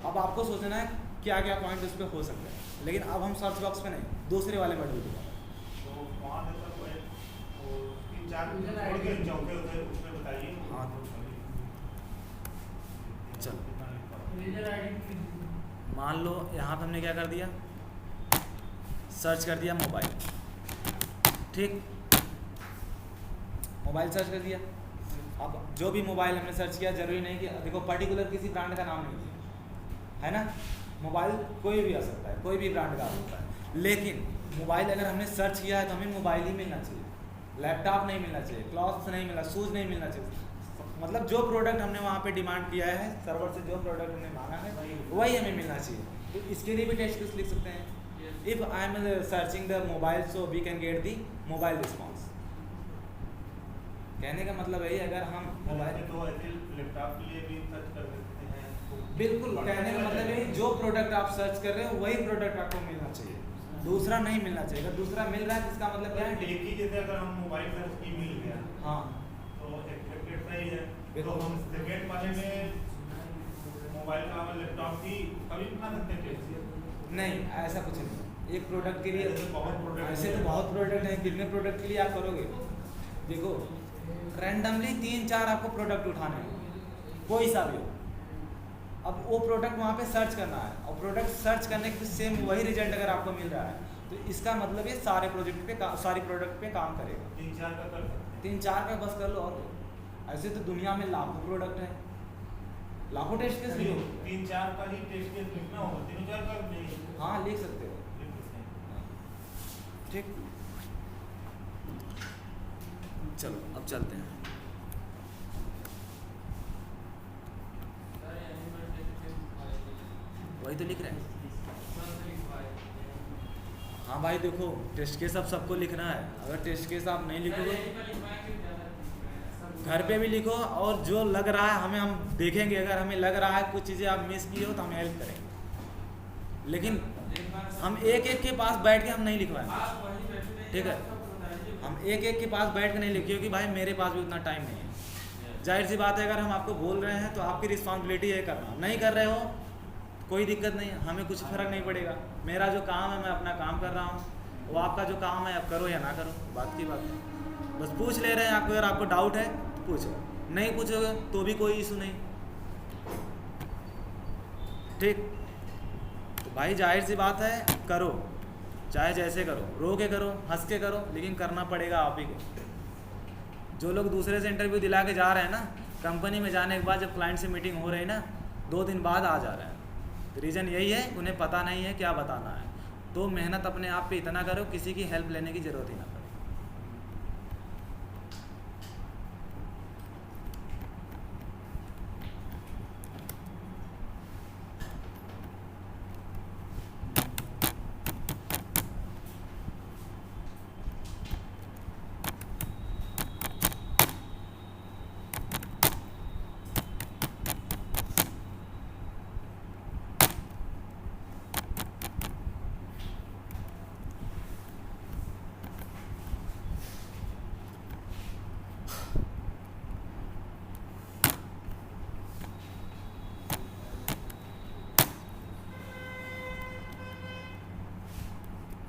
अब आपको सोचना है क्या क्या पॉइंट उस पर हो सकते हैं, लेकिन अब हम सर्च बॉक्स पे नहीं, दूसरे वाले मॉड्यूल पे तो वहाँ जैसा कोई वो 3-4 छोड़ के चौथे होते उसमें बताइए। हाँ। चलो। यूजर आईडी मान लो यहाँ पे हमने क्या कर दिया, सर्च कर दिया मोबाइल, ठीक, मोबाइल सर्च कर दिया। अब जो भी मोबाइल हमने सर्च किया, जरूरी नहीं कि देखो पर्टिकुलर किसी ब्रांड का नाम नहीं दिया है ना, मोबाइल कोई भी आ सकता है, कोई भी ब्रांड का आ सकता है, लेकिन मोबाइल अगर हमने सर्च किया है तो हमें मोबाइल ही मिलना चाहिए, लैपटॉप नहीं मिलना चाहिए, क्लॉथ्स नहीं मिलना, शूज़ नहीं मिलना चाहिए। मतलब जो प्रोडक्ट हमने वहाँ पे डिमांड किया है, सर्वर से जो प्रोडक्ट हमने मांगा है वही हमें मिलना चाहिए। तो इसके लिए भी टेस्ट केस लिख सकते हैं। If I am searching the mobile so we can get the mobile response. कहने का मतलब है अगर हम मोबाइल तो ऐसे लैपटॉप के लिए भी सर्च कर सकते हैं। बिल्कुल, कहने का मतलब है जो प्रोडक्ट आप सर्च कर रहे हो वही प्रोडक्ट आपको मिलना चाहिए, दूसरा नहीं मिलना चाहिए। अगर दूसरा मिल रहा है तो इसका मतलब क्या है, एक ही जैसे अगर हम मोबाइल सर्च की मिल गया हाँ तो एक्सपेक्टेड सही है। तो बिल्कुल। हम सेकेंड वाले में मोबाइल का लैपटॉप की कभी बना सकते हैं टेस्ट? नहीं, ऐसा कुछ नहीं। एक प्रोडक्ट के लिए ऐसे तो बहुत प्रोडक्ट ऐसे तो बहुत प्रोडक्ट हैं, कितने प्रोडक्ट के लिए आप करोगे? देखो रैंडमली 3-4 आपको प्रोडक्ट उठाने हैं, कोई सा भी हो। अब वो प्रोडक्ट वहाँ पे सर्च करना है और प्रोडक्ट सर्च करने के सेम वही रिजल्ट अगर आपको मिल रहा है तो इसका मतलब ये सारे प्रोजेक्ट पे सारी प्रोडक्ट पे काम करेगा। 3-4 का कर सकते हैं। 3-4 का बस कर लो। और ऐसे तो दुनिया में लाखों प्रोडक्ट हैं, लाखों टेस्ट केस लिखो। 3-4 का ही टेस्ट केस लिखना होगा, 3-4 का नहीं हाँ लिख सकते हो, लिख सकते हैं। ठीक। चलो अब चलते हैं। वही तो लिख रहे हैं। हाँ भाई देखो टेस्ट केस अब सबको लिखना है, अगर टेस्ट केस आप नहीं लिखोगे घर पे भी लिखो, और जो लग रहा है हमें, हम देखेंगे अगर हमें लग रहा है कुछ चीज़ें आप मिस किए हो तो हम हेल्प करेंगे, लेकिन हम एक एक के पास बैठ के हम नहीं लिखवाएंगे, ठीक है। हम एक एक के पास बैठ के नहीं लिखिए, क्योंकि भाई मेरे पास भी उतना टाइम नहीं है। जाहिर सी बात है अगर हम आपको बोल रहे हैं तो आपकी रिस्पॉन्सिबिलिटी है करना, नहीं कर रहे हो कोई दिक्कत नहीं है, हमें कुछ फ़र्क नहीं पड़ेगा। मेरा जो काम है मैं अपना काम कर रहा हूँ, वो आपका जो काम है आप करो या ना करो, बात की बात है। बस पूछ ले रहे हैं आपको, अगर आपको डाउट है तो पूछो, नहीं पूछोगे तो भी कोई इशू नहीं, ठीक। तो भाई जाहिर सी बात है करो, चाहे जैसे करो, रो के करो, हंस के करो, लेकिन करना पड़ेगा आप ही को। जो लोग दूसरे से इंटरव्यू दिला के जा रहे हैं ना, कंपनी में जाने के बाद जब क्लाइंट से मीटिंग हो रही है ना, 2 दिन बाद आ जा रहे हैं, तो रीज़न यही है उन्हें पता नहीं है क्या बताना है। तो मेहनत अपने आप पे इतना करो, किसी की हेल्प लेने की ज़रूरत ही ना पड़े।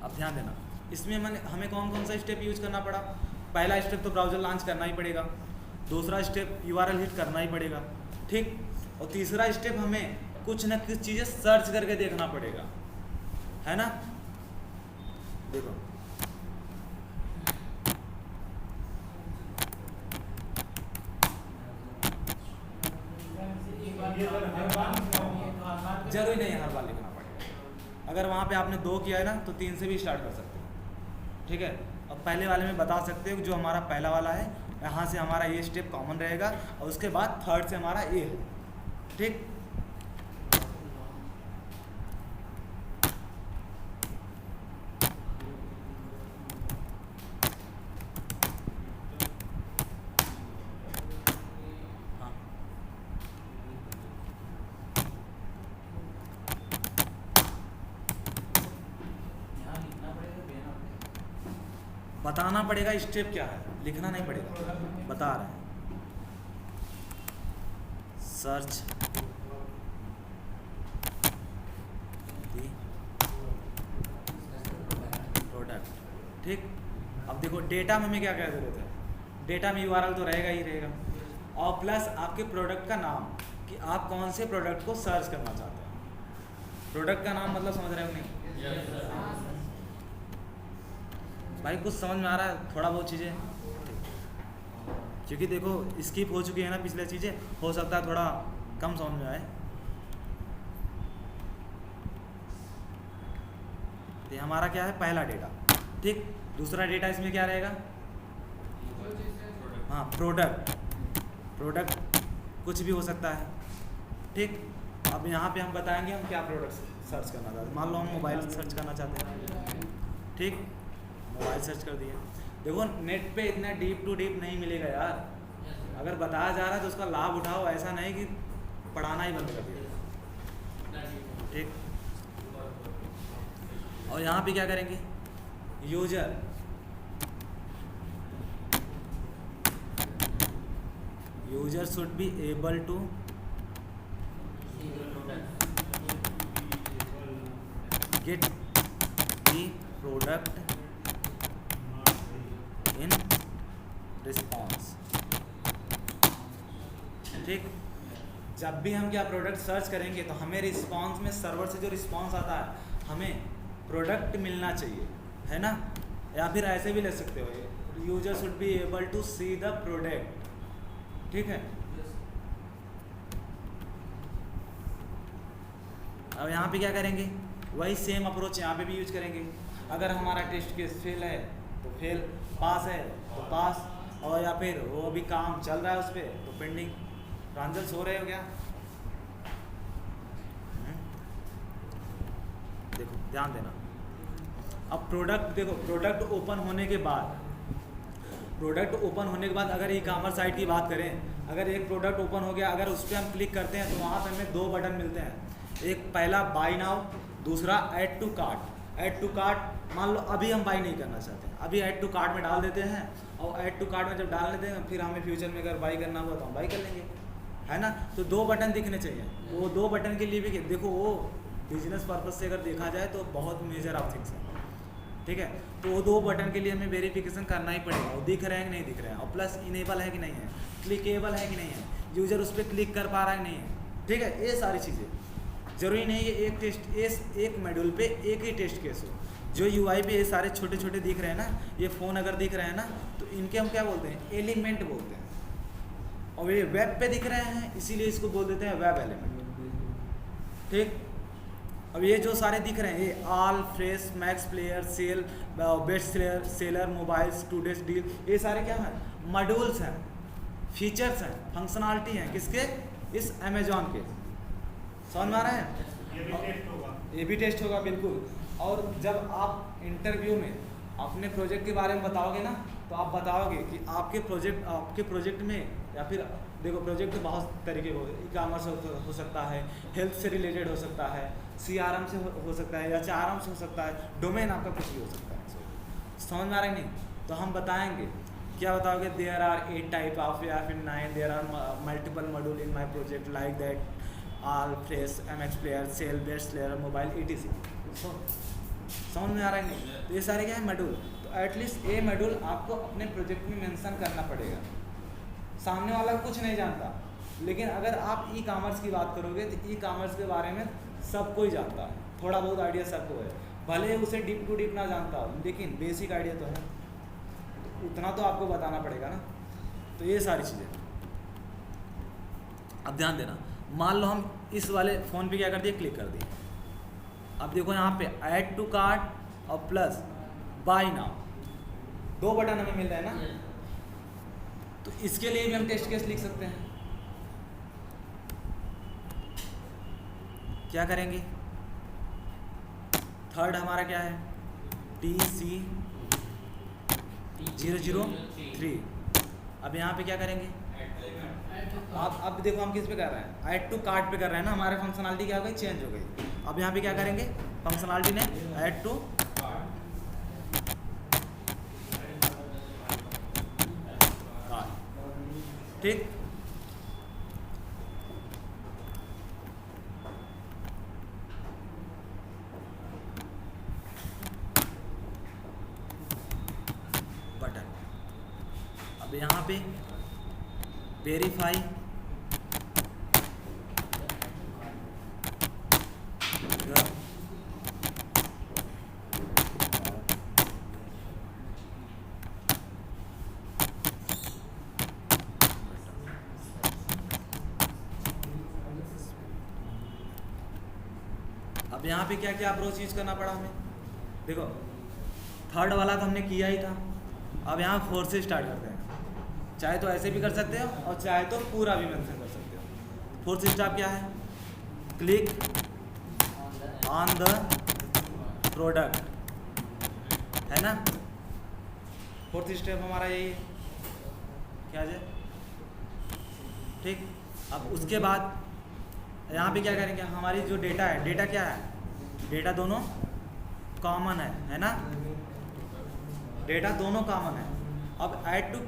अब ध्यान देना, इसमें हमें कौन कौन सा स्टेप यूज करना पड़ा। पहला स्टेप तो ब्राउज़र लॉन्च करना ही पड़ेगा, दूसरा स्टेप URL हिट करना ही पड़ेगा, ठीक। और तीसरा स्टेप हमें कुछ न कुछ चीज़ें सर्च करके देखना पड़ेगा, है ना। देखो जरूरी नहीं है हर बार लिखना पड़ेगा। अगर वहाँ पे आपने 2 किया है ना तो 3 से भी स्टार्ट कर सकते हो, ठीक है। अब पहले वाले में बता सकते हो जो हमारा पहला वाला है, यहाँ से हमारा ये स्टेप कॉमन रहेगा और उसके बाद थर्ड से हमारा ये है, ठीक। हाँ बताना पड़ेगा स्टेप क्या है, लिखना नहीं पड़ेगा, बता रहे हैं। Search the product. ठीक, अब देखो डेटा में हमें क्या क्या जरूरत है, डेटा में यूआरएल तो रहेगा ही रहेगा, और प्लस आपके प्रोडक्ट का नाम कि आप कौन से प्रोडक्ट को सर्च करना चाहते हैं। प्रोडक्ट का नाम मतलब समझ रहे हो नहीं भाई, कुछ समझ में आ रहा है थोड़ा बहुत चीज़ें, क्योंकि देखो स्किप हो चुकी है ना पिछले चीज़ें, हो सकता है थोड़ा कम समझ में आए। तो ये हमारा क्या है, पहला डेटा। ठीक, दूसरा डेटा इसमें क्या रहेगा, हाँ प्रोडक्ट, प्रोडक्ट कुछ भी हो सकता है। ठीक, अब यहाँ पे हम बताएंगे हम क्या प्रोडक्ट सर्च करना चाहते हैं। मान लो हम मोबाइल सर्च करना चाहते हैं। ठीक, मोबाइल सर्च कर दिए। देखो नेट पे इतना डीप टू डीप नहीं मिलेगा यार, अगर बताया जा रहा है तो उसका लाभ उठाओ, ऐसा नहीं कि पढ़ाना ही बंद कर दिया। ठीक, और यहाँ पे क्या करेंगे, user should be able to get the product in response. ठीक, जब भी हम क्या प्रोडक्ट सर्च करेंगे तो हमें रिस्पॉन्स में सर्वर से जो रिस्पॉन्स आता है हमें प्रोडक्ट मिलना चाहिए, है ना। या फिर ऐसे भी ले सकते हो, user should be able to see the product. ठीक है, अब यहाँ पे क्या करेंगे, वही सेम अप्रोच यहाँ पे भी यूज करेंगे। अगर हमारा टेस्ट केस फेल है तो फेल, पास है तो पास, और या फिर वो अभी काम चल रहा है उस पर तो पेंडिंग। प्रांजल सो रहे हो क्या? देखो ध्यान देना। अब प्रोडक्ट देखो, प्रोडक्ट ओपन होने के बाद, अगर ई कॉमर्स साइट की बात करें, अगर एक प्रोडक्ट ओपन हो गया, अगर उस पर हम क्लिक करते हैं तो वहाँ पे हमें दो बटन मिलते हैं। एक पहला बाय नाउ, दूसरा add to cart. Add to cart मान लो अभी हम बाई नहीं करना चाहते हैं, अभी ऐड टू कार्ट में डाल देते हैं, और ऐड टू कार्ट में जब डाल देते हैं फिर हमें फ्यूचर में अगर बाई करना हुआ तो हम बाई कर लेंगे, है ना। तो दो बटन दिखने चाहिए। वो दो बटन के लिए भी देखो, वो बिजनेस पर्पज से अगर देखा जाए तो बहुत मेजर ऑफ थिंग्स है। ठीक है, तो वो दो बटन के लिए हमें वेरिफिकेशन करना ही पड़ेगा, वो दिख रहे हैं कि नहीं दिख रहे हैं, और प्लस इनेबल है कि नहीं है, क्लिकेबल है कि नहीं है, यूजर उस पर क्लिक कर पा रहा है कि नहीं है। ठीक है, ये सारी चीज़ें जरूरी नहीं है एक टेस्ट, एक मॉड्यूल पे एक ही टेस्ट केस हो। जो यूआई पे ये सारे छोटे छोटे दिख रहे हैं ना, ये फ़ोन अगर दिख रहे हैं ना, तो इनके हम क्या बोलते हैं, एलिमेंट बोलते हैं। और ये वेब पे दिख रहे हैं इसीलिए इसको बोल देते हैं वेब एलिमेंट। ठीक, अब ये जो सारे दिख रहे हैं, ये all, fresh, max player, sale, best seller, mobiles, today's deal, ये सारे क्या हैं, मॉड्यूल्स हैं, फीचर्स हैं, फंक्शनलिटी हैं, किसके, इस अमेजॉन के। समझ में आ रहा है? ये भी टेस्ट होगा बिल्कुल। और जब आप इंटरव्यू में अपने प्रोजेक्ट के बारे में बताओगे ना, तो आप बताओगे कि आपके प्रोजेक्ट में, या फिर देखो प्रोजेक्ट तो बहुत तरीके हो, ई कॉमर्स हो सकता है, हेल्थ से रिलेटेड हो सकता है, CRM से हो सकता है, या HRM से हो सकता है, डोमेन आपका कुछ भी हो सकता है। समझ में आ रहा है नहीं? तो हम बताएंगे, क्या बताओगे, देयर आर 8 टाइप ऑफ, या फिर 9, there are multiple module in my project like that, all, fresh, MX player, sale, best player, mobile, etc। समझ में आ रहा है नहीं? तो ये सारे क्या है, मॉड्यूल। तो एटलीस्ट ये मॉड्यूल आपको अपने प्रोजेक्ट में मेंशन करना पड़ेगा। सामने वाला कुछ नहीं जानता, लेकिन अगर आप ई कॉमर्स की बात करोगे तो ई कॉमर्स के बारे में सब कोई जानता है, थोड़ा बहुत आइडिया सबको है, भले उसे डीप टू डीप ना जानता हो, लेकिन बेसिक आइडिया तो है, तो उतना तो आपको बताना पड़ेगा ना। तो ये सारी चीज़ें। अब ध्यान देना, मान लो हम इस वाले फ़ोन पे क्या कर दिए, क्लिक कर दिए। अब देखो यहाँ पे ऐड टू कार्ट और प्लस बाय नाउ, दो बटन हमें मिल रहे हैं ना। तो इसके लिए भी हम टेस्ट केस लिख सकते हैं। क्या करेंगे, थर्ड हमारा क्या है, TC003। अब यहाँ पे क्या करेंगे, अब देखो हम किस पे कर रहे हैं, ऐड टू कार्ट पे कर रहे हैं ना, हमारे फंक्शनलिटी क्या हो गई, चेंज हो गई। अब यहाँ पे क्या करेंगे, फंक्शनलिटी ने ऐड टू कार्ट। ठीक, अब यहाँ पे वेरीफाई अब यहाँ पे क्या क्या अप्रोच यूज करना पड़ा हमें, देखो थर्ड वाला तो हमने किया ही था। अब यहाँ फोर्थ से स्टार्ट करते हैं, चाहे तो ऐसे भी कर सकते हो और चाहे तो पूरा भी मेंशन कर सकते हो। फोर्थ स्टेप क्या है, क्लिक ऑन द प्रोडक्ट, है ना। फोर्थ स्टेप हमारा यही है, क्या है ठीक। अब उसके बाद यहाँ पे क्या करेंगे, हमारी जो डेटा है, डेटा क्या है, डेटा दोनों कॉमन है ना, डेटा दोनों कॉमन है। अब ऐड टू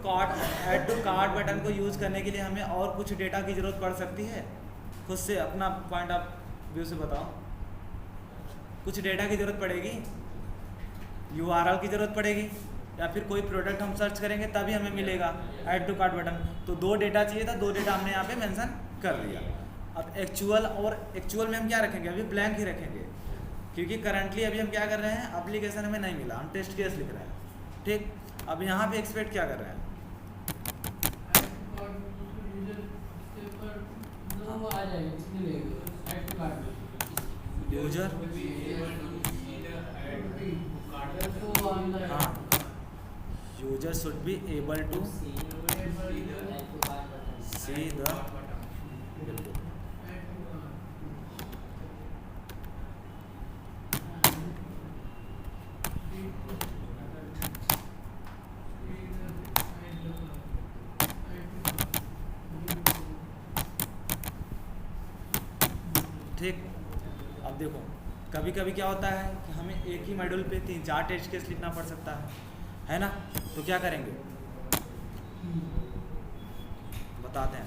कार्ट बटन को यूज़ करने के लिए हमें और कुछ डेटा की ज़रूरत पड़ सकती है, खुद से अपना पॉइंट ऑफ व्यू से बताओ। कुछ डेटा की ज़रूरत पड़ेगी, URL की ज़रूरत पड़ेगी, या फिर कोई प्रोडक्ट हम सर्च करेंगे तभी हमें मिलेगा ऐड टू कार्ट बटन। तो 2 डेटा चाहिए था, 2 डेटा हमने यहाँ पे मेंशन कर दिया। अब एक्चुअल में हम क्या रखेंगे, अभी ब्लैंक ही रखेंगे, क्योंकि करंटली अभी हम क्या कर रहे हैं, एप्लीकेशन हमें नहीं मिला, हम टेस्ट केस लिख रहे हैं ठीक। अब यहाँ पे एक्सपेक्ट क्या कर रहे हैं, यूजर हाँ, user should be able to see the, ठीक। अब देखो कभी कभी क्या होता है कि हमें एक ही मॉड्यूल पे 3-4 टेस्ट केस लिखना पड़ सकता है ना। तो क्या करेंगे बताते हैं।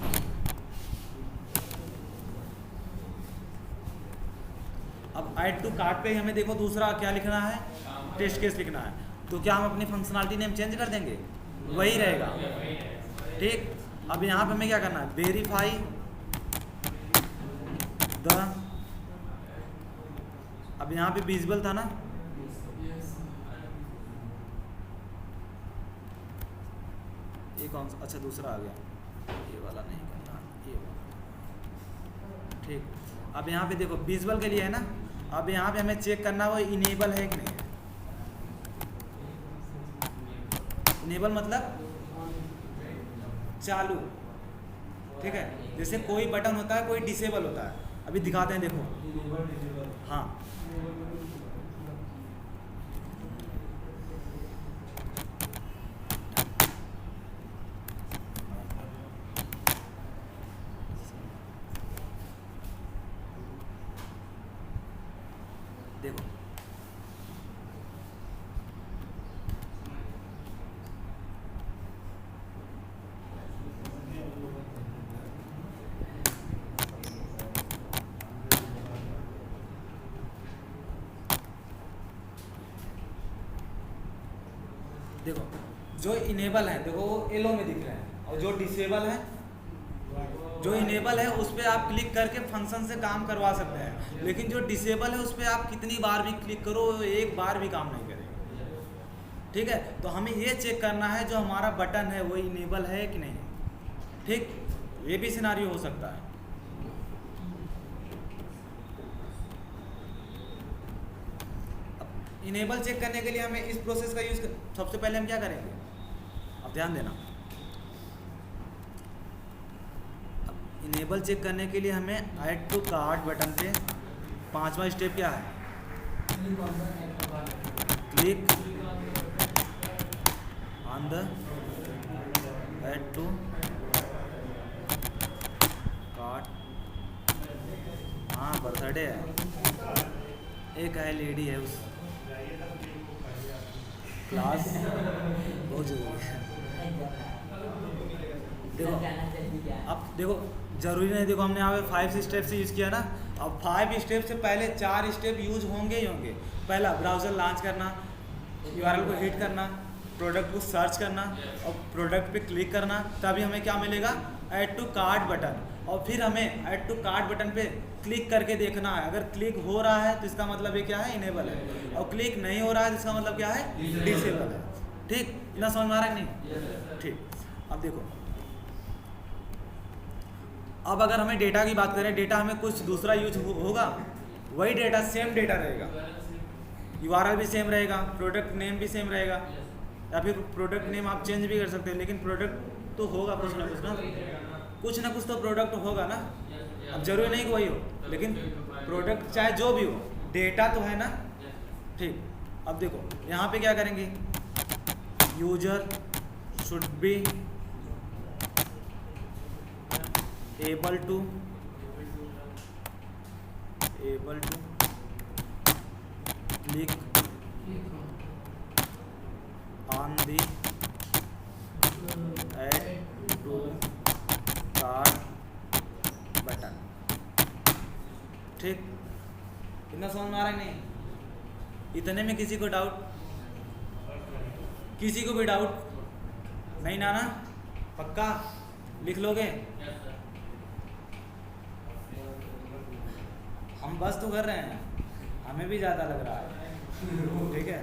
अब ऐड टू कार्ट पे हमें देखो दूसरा क्या लिखना है, टेस्ट केस लिखना है। तो क्या हम अपनी फंक्शनलिटी नेम चेंज कर देंगे, वही रहेगा ठीक। अब यहाँ पे हमें क्या करना है, वेरीफाई द, अब यहाँ पे विजिबल था ना, ये कौन सा, अच्छा दूसरा आ गया, ये वाला नहीं करना, ये वाला ठीक। अब यहाँ पे देखो विजिबल के लिए है ना, अब यहाँ पे हमें चेक करना वो इनेबल है कि नहीं है। इनेबल मतलब चालू, ठीक है। जैसे कोई बटन होता है, कोई डिसेबल होता है, अभी दिखाते हैं देखो। हाँ देखो देखो जो इनेबल है देखो वो येलो में दिख रहे हैं, और जो डिसेबल है, जो इनेबल है उस पर आप क्लिक करके फंक्शन से काम करवा सकते हैं, लेकिन जो डिसेबल है उस पर आप कितनी बार भी क्लिक करो वो एक बार भी काम नहीं करेगा ठीक है। तो हमें ये चेक करना है जो हमारा बटन है वो इनेबल है कि नहीं ठीक। ये भी सिनारियो हो सकता है। इनेबल चेक करने के लिए हमें इस प्रोसेस का यूज सबसे पहले हम क्या करेंगे, अब ध्यान देना। इनेबल चेक करने के लिए हमें ऐड टू कार्ट बटन पे 5वां स्टेप क्या है, click on the add to cart. हाँ बर्थडे है, एक है लेडी है, उस क्लास बहुत जरूरी है। देखो अब देखो जरूरी नहीं, देखो हमने यहाँ पे 5 स्टेप से यूज़ किया ना। अब 5 स्टेप से पहले 4 स्टेप यूज होंगे ही होंगे। पहला ब्राउज़र लॉन्च करना, URL को हिट करना, प्रोडक्ट को सर्च करना और प्रोडक्ट पे क्लिक करना, तभी हमें क्या मिलेगा, ऐड टू कार्ट बटन। और फिर हमें ऐड टू कार्ट बटन पे क्लिक करके देखना है, अगर क्लिक हो रहा है तो इसका मतलब ये क्या है, इनेबल है, और क्लिक नहीं हो रहा है तो इसका मतलब क्या है, डिसेबल है। ठीक, इतना समझ में आ रहा है कि नहीं? ठीक, अब देखो, अब अगर हमें डेटा की बात करें, डेटा हमें कुछ दूसरा यूज होगा, वही डेटा सेम डेटा रहेगा, URL भी सेम रहेगा, प्रोडक्ट नेम भी सेम रहेगा, या फिर प्रोडक्ट नेम आप चेंज भी कर सकते हो, लेकिन प्रोडक्ट तो होगा कुछ ना कुछ तो प्रोडक्ट होगा ना। अब जरूरी नहीं कि वही हो, लेकिन प्रोडक्ट चाहे जो भी हो, डेटा तो है ना। ठीक, अब देखो यहाँ पे क्या करेंगे, user should be able to click on the add to cart button. ठीक, इतना समझ में आ रहा है नहीं? इतने में किसी को डाउट, किसी को भी डाउट नहीं ना? पक्का लिख लोगे? हम बस तो कर रहे हैं, हमें भी ज़्यादा लग रहा है। ठीक है,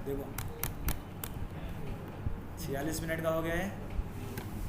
देखो 46 मिनट का हो गया है।